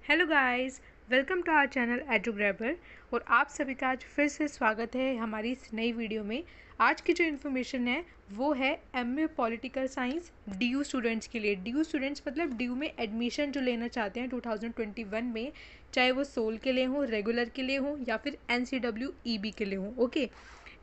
Hello guys, welcome to our channel Edugrabber. और आप सभी का आज फिर से स्वागत है हमारी इस नई वीडियो में। आज की जो इन्फॉर्मेशन है वो है MA political science DU students के लिए। डीयू स्टूडेंट्स मतलब डीयू में एडमिशन जो लेना चाहते हैं 2021 में, चाहे वो सोल के लिए हो, रेगुलर के लिए हो या फिर NCWEB के लिए हो। ओके,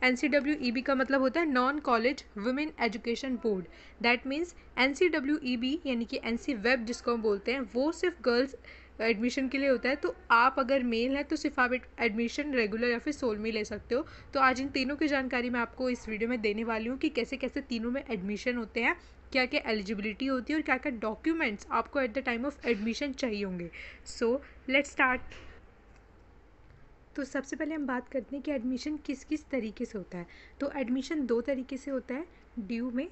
NCWEB का मतलब होता है non college women education board. That means NCWEB यानी कि NC वेब जिसको हम बोलते हैं वो सिर्फ गर्ल्स एडमिशन के लिए होता है। तो आप अगर मेल हैं तो सिर्फ आप एडमिशन रेगुलर या फिर सोल में ले सकते हो। तो आज इन तीनों की जानकारी मैं आपको इस वीडियो में देने वाली हूँ कि कैसे कैसे तीनों में एडमिशन होते हैं, क्या क्या एलिजिबिलिटी होती है और क्या क्या डॉक्यूमेंट्स आपको at the time of admission चाहिए होंगे। So let's start. तो सबसे पहले हम बात करते हैं कि एडमिशन किस किस तरीके से होता है। तो एडमिशन दो तरीके से होता है ड्यू में।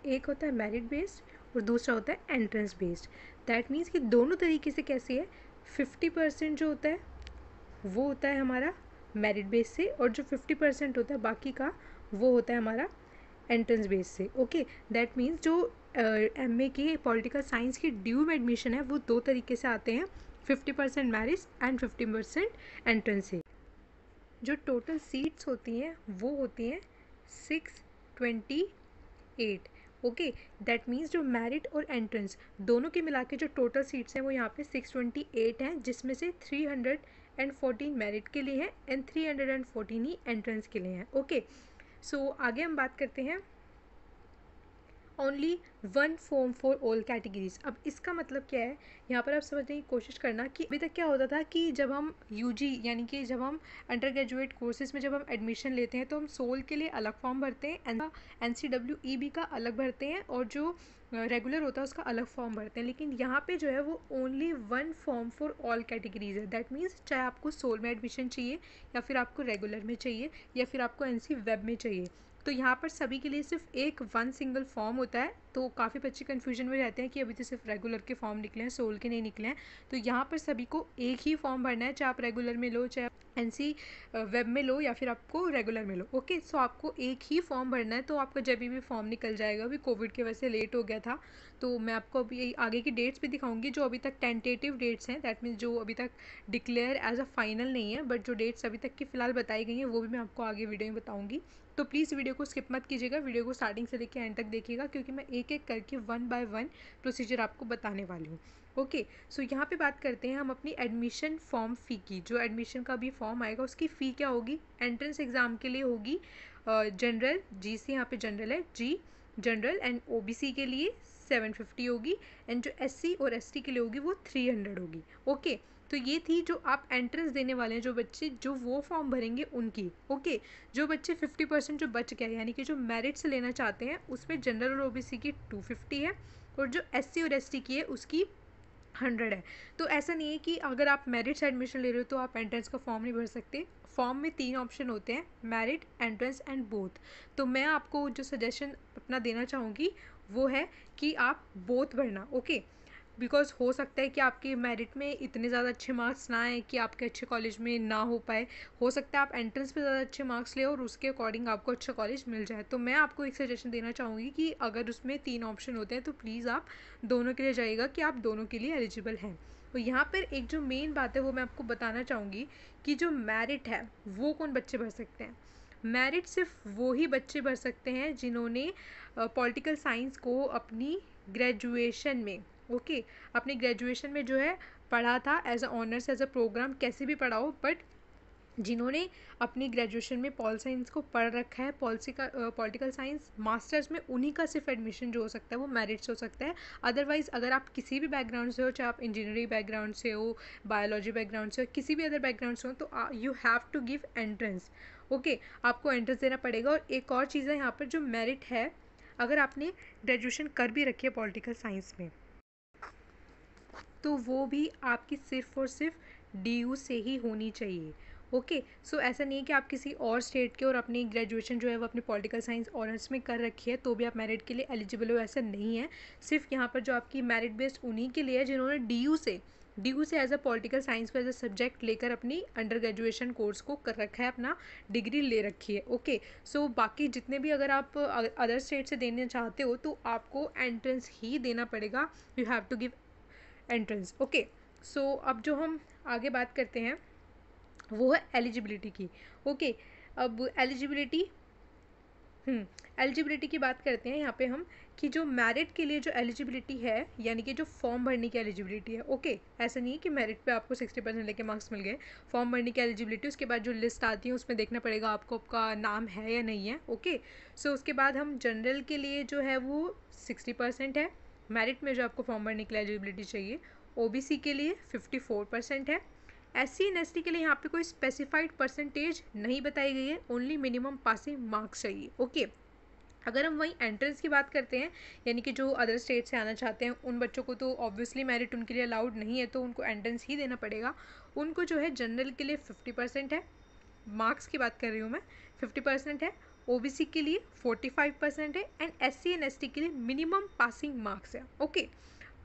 एक होता है मेरिट बेस्ड और दूसरा होता है एंट्रेंस बेस्ड। दैट मीन्स कि दोनों तरीके से कैसे है, 50% जो होता है वो होता है हमारा मेरिट बेस से और जो 50% होता है बाकी का वो होता है हमारा एंट्रेंस बेस से। ओके, दैट मीन्स जो MA की पॉलिटिकल साइंस की ड्यू में एडमिशन है वो दो तरीके से आते हैं, 50% मेरिट एंड 50% एंट्रेंस से। जो टोटल सीट्स होती हैं वो होती हैं 628। ओके, दैट मीन्स जो मेरिट और एंट्रेंस दोनों के मिला के जो टोटल सीट्स हैं वो यहाँ पे 628 हैं, जिसमें से 314 मेरिट के लिए हैं एंड 314 ही एंट्रेंस के लिए हैं। ओके, सो आगे हम बात करते हैं only one form for all categories. अब इसका मतलब क्या है, यहाँ पर आप समझने की कोशिश करना कि अभी तक क्या होता था कि जब हम UG यानी कि जब हम अंडर ग्रेजुएट कोर्सेज में जब हम एडमिशन लेते हैं तो हम सोल के लिए अलग फॉर्म भरते हैं, NCWEB का अलग भरते हैं और जो रेगुलर होता है उसका अलग फॉर्म भरते हैं। लेकिन यहाँ पे जो है वो only one form for all categories है। दैट मीन्स चाहे आपको सोल में एडमिशन चाहिए या फिर आपको रेगुलर में चाहिए या फिर आपको NC वेब में चाहिए, तो यहाँ पर सभी के लिए सिर्फ एक वन सिंगल फॉर्म होता है। तो काफ़ी बच्चे कन्फ्यूजन में रहते हैं कि अभी तो सिर्फ रेगुलर के फॉर्म निकले हैं, सोल के नहीं निकले हैं। तो यहाँ पर सभी को एक ही फॉर्म भरना है, चाहे आप रेगुलर में लो, चाहे NC वेब में लो या फिर आपको रेगुलर में लो। ओके, सो आपको एक ही फॉर्म भरना है। तो आपका जब भी फॉर्म निकल जाएगा, अभी कोविड की वजह से लेट हो गया था, तो मैं आपको अभी आगे की डेट्स भी दिखाऊंगी जो अभी तक टेंटेटिव डेट्स हैं। दैट मीन्स जो अभी तक डिक्लेयर एज अ फाइनल नहीं है, बट जो डेट्स अभी तक की फ़िलहाल बताई गई हैं वो भी मैं आपको आगे वीडियो में बताऊँगी। तो प्लीज़ वीडियो को स्किप मत कीजिएगा, वीडियो को स्टार्टिंग से लेकर एंड तक देखिएगा, क्योंकि मैं एक एक करके वन बाय वन प्रोसीजर आपको बताने वाली हूँ। ओके, सो यहाँ पे बात करते हैं हम अपनी एडमिशन फॉर्म फ़ी की। जो एडमिशन का भी फॉर्म आएगा उसकी फ़ी क्या होगी। एंट्रेंस एग्ज़ाम के लिए होगी जनरल, GC यहाँ पे जनरल है, G जनरल एंड OBC के लिए 750 होगी एंड जो SC और ST के लिए होगी वो 300 होगी। ओके, तो ये थी जो आप एंट्रेंस देने वाले हैं, जो बच्चे जो वो फॉर्म भरेंगे उनकी। ओके, जो बच्चे 50% जो बच गए यानी कि जो मेरिट से लेना चाहते हैं उसमें जनरल और OBC की 250 है और जो SC और ST की है उसकी 100 है। तो ऐसा नहीं है कि अगर आप मेरिट से एडमिशन ले रहे हो तो आप एंट्रेंस का फॉर्म नहीं भर सकते। फॉर्म में 3 ऑप्शन होते हैं, मेरिट, एंट्रेंस एंड बोथ। तो मैं आपको जो सजेशन अपना देना चाहूँगी वो है कि आप बोथ भरना। ओके, बिकॉज हो सकता है कि आपके मेरिट में इतने ज़्यादा अच्छे मार्क्स ना आए कि आपके अच्छे कॉलेज में ना हो पाए। हो सकता है आप एंट्रेंस पे ज़्यादा अच्छे मार्क्स ले और उसके अकॉर्डिंग आपको अच्छा कॉलेज मिल जाए। तो मैं आपको एक सजेशन देना चाहूँगी कि अगर उसमें 3 ऑप्शन होते हैं तो प्लीज़ आप दोनों के लिए जाइएगा कि आप दोनों के लिए एलिजिबल हैं। तो यहाँ पर एक जो मेन बात है वो मैं आपको बताना चाहूँगी कि जो मेरिट है वो कौन बच्चे भर सकते हैं। मेरिट सिर्फ वो ही बच्चे भर सकते हैं जिन्होंने पॉलिटिकल साइंस को अपनी ग्रेजुएशन में, ओके, अपनी ग्रेजुएशन में जो है पढ़ा था as a honours, as a programme, कैसे भी पढ़ा हो, बट जिन्होंने अपनी ग्रेजुएशन में पॉल साइंस को पढ़ रखा है, पॉलिसी का पॉलिटिकल साइंस मास्टर्स में, उन्हीं का सिर्फ एडमिशन जो हो सकता है वो मेरिट से हो सकता है। अदरवाइज़ अगर आप किसी भी बैकग्राउंड से हो, चाहे आप इंजीनियरिंग बैकग्राउंड से हो, बायोलॉजी बैकग्राउंड से हो, किसी भी अदर बैकग्राउंड से हो, तो you have to give entrance. Okay, आपको एंट्रेंस देना पड़ेगा। और एक और चीज़ है यहाँ पर, जो मेरिट है, अगर आपने ग्रेजुएशन कर भी रखी है पॉलिटिकल साइंस में तो वो भी आपकी सिर्फ और सिर्फ DU से ही होनी चाहिए। ओके, सो ऐसा नहीं है कि आप किसी और स्टेट के और अपनी ग्रेजुएशन जो है वो अपनी पॉलिटिकल साइंस ऑनर्स में कर रखी है तो भी आप मेरिट के लिए एलिजिबल हो, ऐसा नहीं है। सिर्फ यहाँ पर जो आपकी मेरिट बेस्ड उन्हीं के लिए है जिन्होंने DU से एज अ पॉलिटिकल साइंस को एज अ सब्जेक्ट लेकर अपनी अंडर ग्रेजुएशन कोर्स को कर रखा है, अपना डिग्री ले रखी है। ओके, सो बाकी जितने भी अगर आप अदर स्टेट से देना चाहते हो तो आपको एंट्रेंस ही देना पड़ेगा। You have to give entrance. Okay, so अब जो हम आगे बात करते हैं वो है एलिजिबिलिटी की। ओके, अब एलिजिबिलिटी की बात करते हैं यहाँ पे हम कि जो मेरिट के लिए जो एलिजिबिलिटी है, यानी कि जो फॉर्म भरने की एलिजिबिलिटी है। ओके, ऐसा नहीं है कि मेरिट पे आपको 60% लेके मार्क्स मिल गए। फॉर्म भरने की एलिजिबिलिटी, उसके बाद जो लिस्ट आती है उसमें देखना पड़ेगा आपको आपका नाम है या नहीं है। ओके, सो उसके बाद हम जनरल के लिए जो है वो 60% है मेरिट में जो आपको फॉर्म भरने के लिए एलिजिबिलिटी चाहिए। ओबीसी के लिए 54% है। SC एंड ST के लिए यहाँ पे कोई स्पेसिफाइड परसेंटेज नहीं बताई गई है, ओनली मिनिमम पासिंग मार्क्स चाहिए। ओके, अगर हम वहीं एंट्रेंस की बात करते हैं, यानी कि जो अदर स्टेट से आना चाहते हैं उन बच्चों को तो ऑब्वियसली मेरिट उनके लिए अलाउड नहीं है, तो उनको एंट्रेंस ही देना पड़ेगा। उनको जो है जनरल के लिए 50% है, मार्क्स की बात कर रही हूँ मैं, 50% है। ओबीसी के लिए 45% है एंड SC एंड ST के लिए मिनिमम पासिंग मार्क्स है। ओके,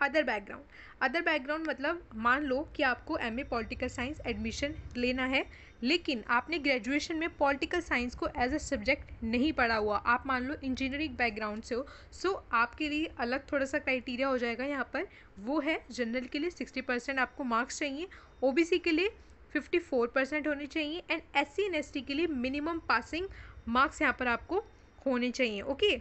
अदर बैकग्राउंड मतलब मान लो कि आपको MA पॉलिटिकल साइंस एडमिशन लेना है, लेकिन आपने ग्रेजुएशन में पॉलिटिकल साइंस को एज अ सब्जेक्ट नहीं पढ़ा हुआ, आप मान लो इंजीनियरिंग बैकग्राउंड से हो, सो आपके लिए अलग थोड़ा सा क्राइटेरिया हो जाएगा यहाँ पर। वो है जनरल के लिए 60% आपको मार्क्स चाहिए, ओबीसी के लिए 54% होने चाहिए एंड SC एंड ST के लिए मिनिमम पासिंग मार्क्स यहाँ पर आपको होने चाहिए। ओके,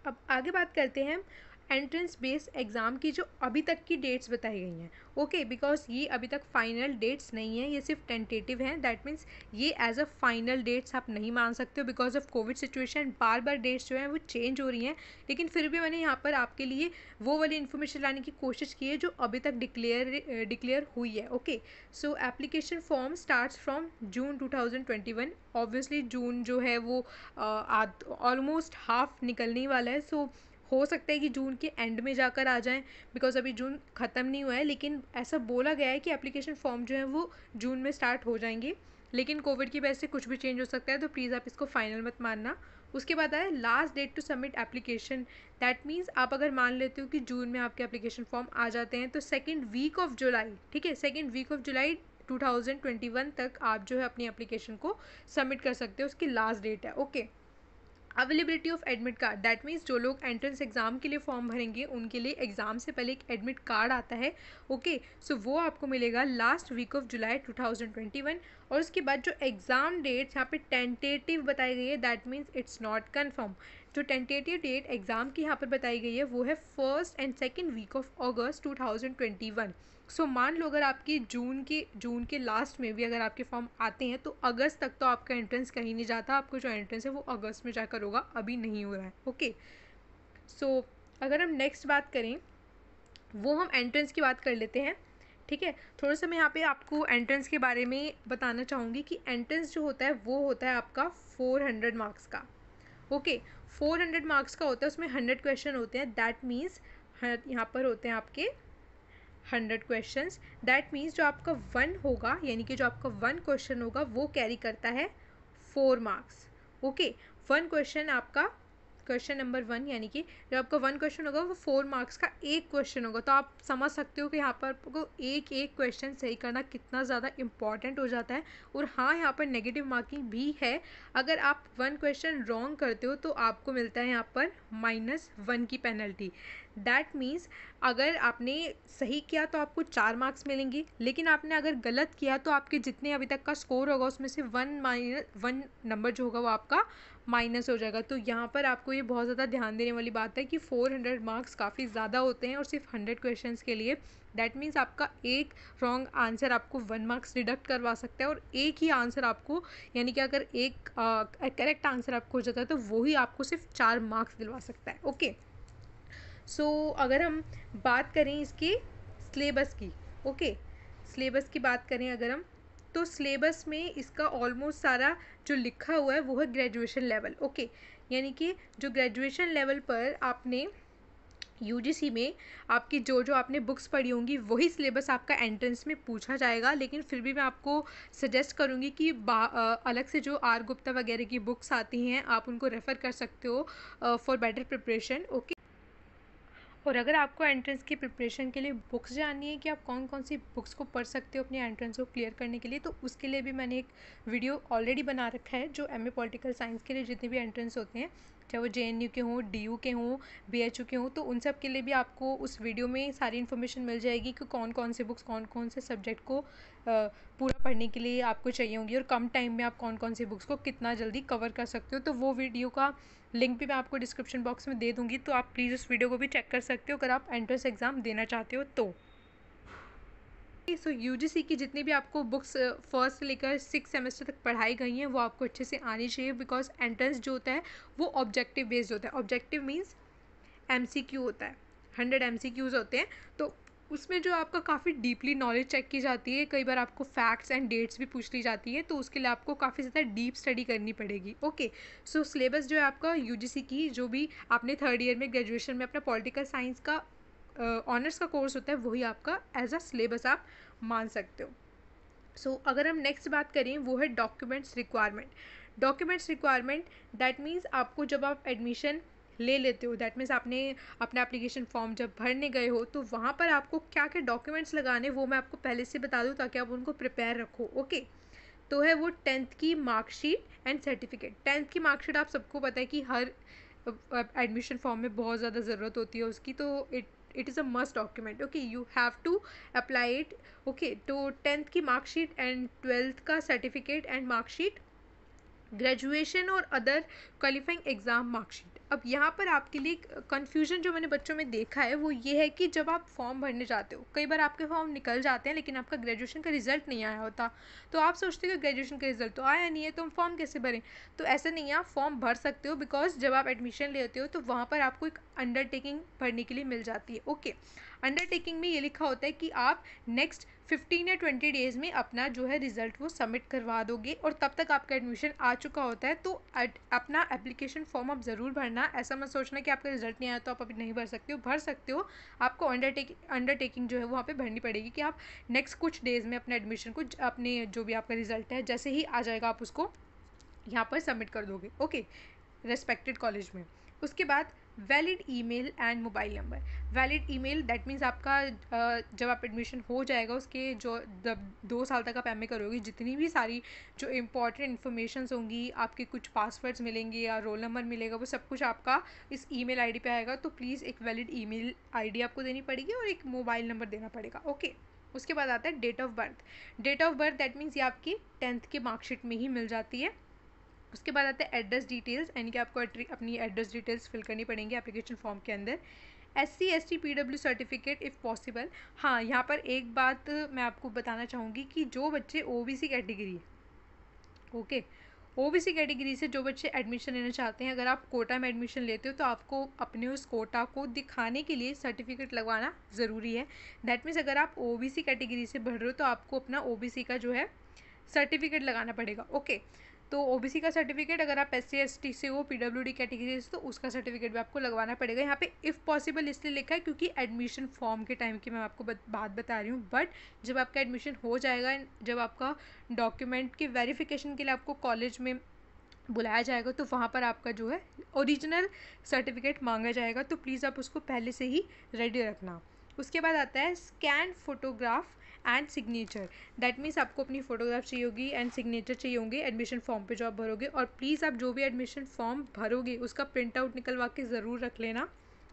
अब आगे बात करते हैं एंट्रेंस बेस्ड एग्ज़ाम की जो अभी तक की डेट्स बताई गई हैं। ओके, बिकॉज ये अभी तक फाइनल डेट्स नहीं है, ये सिर्फ टेंटेटिव हैं। दैट मीन्स ये एज अ फाइनल डेट्स आप नहीं मान सकते हो, बिकॉज ऑफ कोविड सिचुएशन बार बार डेट्स जो हैं वो चेंज हो रही हैं। लेकिन फिर भी मैंने यहाँ पर आपके लिए वो वाली इन्फॉर्मेशन लाने की कोशिश की है जो अभी तक डिक्लेयर हुई है। Okay, so application form starts from June 2021। Obviously June जो है वो ऑलमोस्ट हाफ निकलने वाला है, सो हो सकता है कि जून के एंड में जाकर आ जाएं, बिकॉज अभी जून ख़त्म नहीं हुआ है। लेकिन ऐसा बोला गया है कि एप्लीकेशन फॉर्म जो है वो जून में स्टार्ट हो जाएंगे, लेकिन कोविड की वजह से कुछ भी चेंज हो सकता है, तो प्लीज़ आप इसको फाइनल मत मानना। उसके बाद आया last date to submit application. That means आप अगर मान लेते हो कि जून में आपके एप्लीकेशन फॉर्म आ जाते हैं, तो सेकेंड वीक ऑफ जुलाई, ठीक है, सेकेंड वीक ऑफ जुलाई 2021 तक आप जो है अपनी एप्लीकेशन को सबमिट कर सकते हो, उसकी लास्ट डेट है। Okay, availability of admit card, that means जो लोग एंट्रेंस एग्जाम के लिए फॉर्म भरेंगे उनके लिए एग्जाम से पहले एक एडमिट कार्ड आता है। ओके, सो वो आपको मिलेगा लास्ट वीक ऑफ जुलाई 2021। और उसके बाद जो एग्ज़ाम डेट्स यहाँ पे टेंटेटिव बताई गई है, that means it's not confirm. जो टेंटेटिव डेट एग्ज़ाम की यहाँ पर बताई गई है वो है 1st and 2nd week of August 2021। So मान लो अगर आपकी जून के लास्ट में भी अगर आपके फॉर्म आते हैं तो अगस्त तक तो आपका एंट्रेंस कहीं नहीं जाता, आपको जो एंट्रेंस है वो अगस्त में जाकर होगा, अभी नहीं हो रहा है। ओके, सो अगर हम नेक्स्ट बात करें, वो हम एंट्रेंस की बात कर लेते हैं। ठीक है, थोड़ा सा मैं यहाँ पे आपको एंट्रेंस के बारे में बताना चाहूँगी कि एंट्रेंस जो होता है वो होता है आपका 400 मार्क्स का। ओके, 400 मार्क्स का होता है, उसमें 100 क्वेश्चन होते हैं। दैट मीन्स यहाँ पर होते हैं आपके 100 क्वेश्चंस। दैट मीन्स जो आपका 1 होगा, यानी कि जो आपका 1 क्वेश्चन होगा वो कैरी करता है 4 मार्क्स। ओके, 1 क्वेश्चन आपका क्वेश्चन नंबर 1, यानी कि जो आपका 1 क्वेश्चन होगा वो 4 मार्क्स का एक क्वेश्चन होगा। तो आप समझ सकते हो कि यहाँ पर आपको एक एक क्वेश्चन सही करना कितना ज़्यादा इंपॉर्टेंट हो जाता है। और हाँ, यहाँ पर नेगेटिव मार्किंग भी है। अगर आप 1 क्वेश्चन रॉन्ग करते हो तो आपको मिलता है यहाँ पर -1 की पेनल्टी। दैट मीन्स अगर आपने सही किया तो आपको 4 मार्क्स मिलेंगे, लेकिन आपने अगर गलत किया तो आपके जितने अभी तक का स्कोर होगा उसमें से 1 नंबर जो होगा वो आपका माइनस हो जाएगा। तो यहाँ पर आपको ये बहुत ज़्यादा ध्यान देने वाली बात है कि 400 मार्क्स काफ़ी ज़्यादा होते हैं और सिर्फ 100 क्वेश्चंस के लिए। दैट मीन्स आपका एक रॉन्ग आंसर आपको 1 मार्क्स डिडक्ट करवा सकता है, और एक ही आंसर आपको, यानी कि अगर एक करेक्ट आंसर आपको हो जाता है तो वही आपको सिर्फ 4 मार्क्स दिलवा सकता है। ओके, सो अगर हम बात करें इसके सिलेबस की, ओके, सिलेबस की बात करें अगर हम, तो सिलेबस में इसका ऑलमोस्ट सारा जो लिखा हुआ है वो है ग्रेजुएशन लेवल। ओके, यानी कि जो ग्रेजुएशन लेवल पर आपने यूजीसी में आपकी जो जो आपने बुक्स पढ़ी होंगी वही सिलेबस आपका एंट्रेंस में पूछा जाएगा। लेकिन फिर भी मैं आपको सजेस्ट करूँगी कि अलग से जो आर गुप्ता वगैरह की बुक्स आती हैं आप उनको रेफ़र कर सकते हो फॉर बेटर प्रिपरेशन। ओके, और अगर आपको एंट्रेंस की प्रिपरेशन के लिए बुक्स जाननी है कि आप कौन कौन सी बुक्स को पढ़ सकते हो अपनी एंट्रेंस को क्लियर करने के लिए, तो उसके लिए भी मैंने एक वीडियो ऑलरेडी बना रखा है जो MA पॉलिटिकल साइंस के लिए जितने भी एंट्रेंस होते हैं चाहे वो JNU के हों, DU के हों, BHU के हों, तो उन सब के लिए भी आपको उस वीडियो में सारी इन्फॉर्मेशन मिल जाएगी कि कौन कौन से बुक्स कौन कौन से सब्जेक्ट को पूरा पढ़ने के लिए आपको चाहिए होंगी और कम टाइम में आप कौन कौन सी बुक्स को कितना जल्दी कवर कर सकते हो। तो वो वीडियो का लिंक भी मैं आपको डिस्क्रिप्शन बॉक्स में दे दूँगी, तो आप प्लीज़ उस वीडियो को भी चेक कर सकते हो अगर आप एंट्रेंस एग्ज़ाम देना चाहते हो तो। सो UGC की जितनी भी आपको बुक्स फर्स्ट से लेकर 6 सेमेस्टर तक पढ़ाई गई हैं वो आपको अच्छे से आनी चाहिए, बिकॉज एंट्रेंस जो होता है वो ऑब्जेक्टिव बेस्ड होता है। ऑब्जेक्टिव मीन्स MCQ होता है, 100 MCQs होते हैं, तो उसमें जो आपका काफ़ी डीपली नॉलेज चेक की जाती है, कई बार आपको फैक्ट्स एंड डेट्स भी पूछ ली जाती है, तो उसके लिए आपको काफ़ी ज़्यादा डीप स्टडी करनी पड़ेगी। ओके, सो सिलेबस जो है आपका UGC की, जो भी आपने थर्ड ईयर में ग्रेजुएशन में अपना पॉलिटिकल साइंस का ऑनर्स का कोर्स होता है वही आपका एज अ सिलेबस आप मान सकते हो। सो अगर हम नेक्स्ट बात करें वो है documents requirement. Documents requirement that means आपको जब आप एडमिशन ले लेते हो, दैट मीन्स आपने अपना एप्लीकेशन फॉर्म जब भरने गए हो तो वहाँ पर आपको क्या क्या डॉक्यूमेंट्स लगाने वो मैं आपको पहले से बता दूँ ताकि आप उनको प्रिपेयर रखो। ओके, तो है वो 10th की मार्कशीट एंड सर्टिफिकेट। 10th की मार्कशीट आप सबको पता है कि हर एडमिशन फॉर्म में बहुत ज़्यादा ज़रूरत होती है उसकी, तो it is a must document. Okay, you have to apply it. Okay, तो 10th की मार्कशीट एंड 12th का सर्टिफिकेट एंड मार्कशीट, ग्रेजुएशन और अदर क्वालिफाइंग एग्ज़ाम मार्कशीट। अब यहाँ पर आपके लिए कन्फ्यूजन जो मैंने बच्चों में देखा है वो ये है कि जब आप फॉर्म भरने जाते हो, कई बार आपके फॉर्म निकल जाते हैं लेकिन आपका ग्रेजुएशन का रिजल्ट नहीं आया होता, तो आप सोचते हो कि ग्रेजुएशन का रिजल्ट तो आया नहीं है तो हम फॉर्म कैसे भरें। तो ऐसा नहीं है, आप फॉर्म भर सकते हो, बिकॉज जब आप एडमिशन लेते हो तो वहाँ पर आपको एक अंडरटेकिंग भरने के लिए मिल जाती है। ओके, अंडरटेकिंग में ये लिखा होता है कि आप नेक्स्ट 15 या 20 डेज़ में अपना जो है रिज़ल्ट वो सबमिट करवा दोगे और तब तक आपका एडमिशन आ चुका होता है। तो अपना एप्लीकेशन फॉर्म आप ज़रूर भरना, ऐसा मत सोचना कि आपका रिज़ल्ट नहीं आया तो आप अभी नहीं भर सकते हो, भर सकते हो। आपको अंडरटेकिंग जो है वहाँ पे भरनी पड़ेगी कि आप नेक्स्ट कुछ डेज़ में अपने एडमिशन को, अपने जो भी आपका रिज़ल्ट है जैसे ही आ जाएगा आप उसको यहाँ पर सबमिट कर दोगे। ओके, रेस्पेक्टेड कॉलेज में। उसके बाद valid email and mobile number. Valid email that means आपका जब आप एडमिशन हो जाएगा उसके जो 2 साल तक आप MA करोगे, जितनी भी सारी जो इम्पॉर्टेंट इन्फॉर्मेशंस होंगी, आपके कुछ पासवर्ड्स मिलेंगे या रोल नंबर मिलेगा, वो सब कुछ आपका इस ईमेल आईडी पे आएगा। तो प्लीज़ एक वैलिड ईमेल आईडी आपको देनी पड़ेगी और एक मोबाइल नंबर देना पड़ेगा। ओके, उसके बाद आता है date of birth. Date of birth that means ये आपकी 10th के मार्कशीट में ही मिल जाती है। उसके बाद आता है एड्रेस डिटेल्स, यानी कि आपको अपनी एड्रेस डिटेल्स फिल करनी पड़ेंगी एप्लीकेशन फॉर्म के अंदर। SC ST PW certificate if possible. हाँ, यहाँ पर एक बात मैं आपको बताना चाहूँगी कि जो बच्चे OBC category, okay, OBC category से जो बच्चे एडमिशन लेना चाहते हैं, अगर आप कोटा में एडमिशन लेते हो तो आपको अपने उस कोटा को दिखाने के लिए सर्टिफिकेट लगवाना ज़रूरी है। दैट मीन्स अगर आप OBC कैटेगरी से भर रहे हो तो आपको अपना OBC का जो है सर्टिफिकेट लगाना पड़ेगा। ओके, तो OBC का सर्टिफिकेट, अगर आप SC ST से हो, PWD कैटेगरी से, तो उसका सर्टिफिकेट भी आपको लगवाना पड़ेगा। यहाँ पे इफ़ पॉसिबल इसलिए लिखा है क्योंकि एडमिशन फॉर्म के टाइम की मैं आपको बात बता रही हूँ, बट जब आपका एडमिशन हो जाएगा, जब आपका डॉक्यूमेंट के वेरिफिकेशन के लिए आपको कॉलेज में बुलाया जाएगा तो वहाँ पर आपका जो है ओरिजिनल सर्टिफिकेट मांगा जाएगा, तो प्लीज़ आप उसको पहले से ही रेडी रखना। उसके बाद आता है scan photograph and signature. That means आपको अपनी फ़ोटोग्राफ चाहिए होगी एंड सिग्नेचर चाहिए होंगे एडमिशन फॉर्म पे जो आप भरोगे, और प्लीज़ आप जो भी एडमिशन फॉर्म भरोगे उसका प्रिंट आउट निकलवा के ज़रूर रख लेना।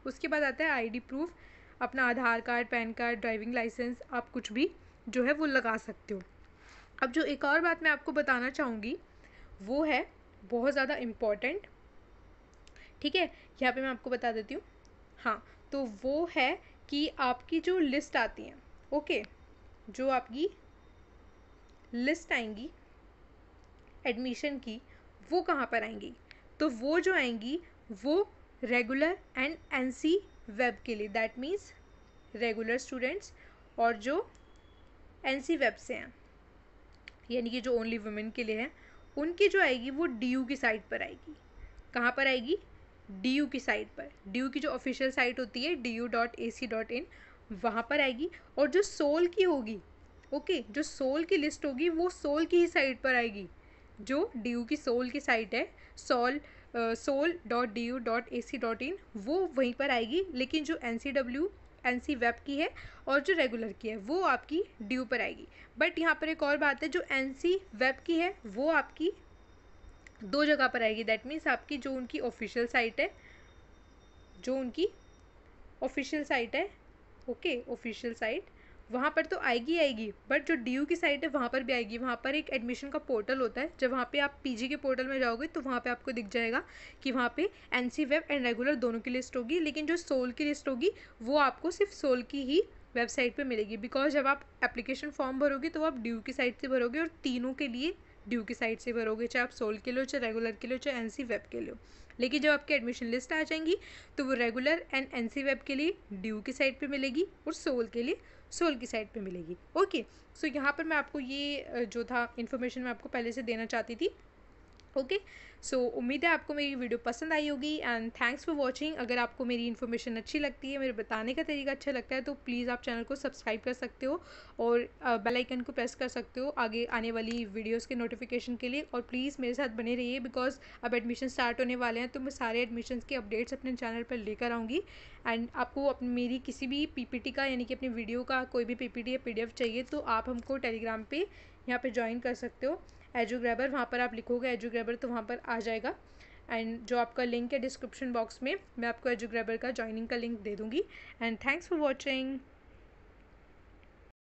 उसके बाद आता है ID प्रूफ, अपना Aadhaar card, PAN card, driving licence, आप कुछ भी जो है वो लगा सकते हो। अब जो एक और बात मैं आपको बताना चाहूँगी वो है बहुत ज़्यादा इम्पॉर्टेंट, ठीक है, यहाँ पे मैं आपको बता देती हूँ। हाँ, तो वो है कि आपकी जो लिस्ट आती है, ओके, जो आपकी लिस्ट आएंगी एडमिशन की, वो कहाँ पर आएंगी, तो वो जो आएंगी वो रेगुलर एंड NC वेब के लिए, दैट मीन्स रेगुलर स्टूडेंट्स और जो NC वेब से हैं, यानी कि जो ओनली वुमेन के लिए है, उनकी जो आएगी वो DU की साइट पर आएगी। कहाँ पर आएगी? DU की साइट पर। DU की जो ऑफिशियल साइट होती है du.ac.in, वहाँ पर आएगी। और जो सोल की होगी, ओके, जो सोल की लिस्ट होगी वो सोल की ही साइट पर आएगी। जो DU की सोल की साइट है sol.du.ac.in, वो वहीं पर आएगी। लेकिन जो NC वेब की है और जो रेगुलर की है वो आपकी DU पर आएगी। बट यहाँ पर एक और बात है, जो NC वेब की है वो आपकी दो जगह पर आएगी। दैट मीन्स आपकी जो उनकी ऑफिशियल साइट है, जो उनकी ऑफिशियल साइट है, ओके, ऑफिशियल साइट, वहाँ पर तो आएगी आएगी, बट जो डी की साइट है वहाँ पर भी आएगी। वहाँ पर एक एडमिशन का पोर्टल होता है, जब वहाँ पे आप पीजी के पोर्टल में जाओगे तो वहाँ पे आपको दिख जाएगा कि वहाँ पे एनसी वेब एंड रेगुलर दोनों की लिस्ट होगी, लेकिन जो सोल की लिस्ट होगी वो आपको सिर्फ सोल की ही वेबसाइट पे मिलेगी। बिकॉज जब आप एप्लीकेशन फॉर्म भरोगे तो आप ड्यू की साइट से भरोगे, और तीनों के लिए ड्यू की साइट से भरोगे, चाहे आप सोल के लिए हो, चाहे रेगुलर के लिए हो, चाहे एनसी वेब के लिए हो। लेकिन जब आपकी एडमिशन लिस्ट आ जाएंगी तो वो रेगुलर एंड एनसी वेब के लिए ड्यू की साइट पे मिलेगी और सोल के लिए सोल की साइट पे मिलेगी। ओके, सो यहाँ पर मैं आपको ये जो था इन्फॉर्मेशन मैं आपको पहले से देना चाहती थी। ओके, सो उम्मीद है आपको मेरी वीडियो पसंद आई होगी, एंड थैंक्स फॉर वॉचिंग। अगर आपको मेरी इन्फॉर्मेशन अच्छी लगती है, मेरे बताने का तरीका अच्छा लगता है, तो प्लीज़ आप चैनल को सब्सक्राइब कर सकते हो और बेल आइकन को प्रेस कर सकते हो आगे आने वाली वीडियोस के नोटिफिकेशन के लिए। और प्लीज़ मेरे साथ बने रहिए, बिकॉज अब एडमिशन स्टार्ट होने वाले हैं, तो मैं सारे एडमिशन्स के अपडेट्स अपने चैनल पर लेकर आऊँगी। एंड आपको अपनी मेरी किसी भी पीपीटी का, यानी कि अपनी वीडियो का कोई भी पीपीटी या पीडीएफ चाहिए, तो आप हमको टेलीग्राम पे यहाँ पे ज्वाइन कर सकते हो, एजुग्रैबर, वहाँ पर आप लिखोगे एजुग्रैबर तो वहाँ पर आ जाएगा। एंड जो आपका लिंक है डिस्क्रिप्शन बॉक्स में, मैं आपको एजुग्रैबर का ज्वाइनिंग का लिंक दे दूँगी। And thanks for watching.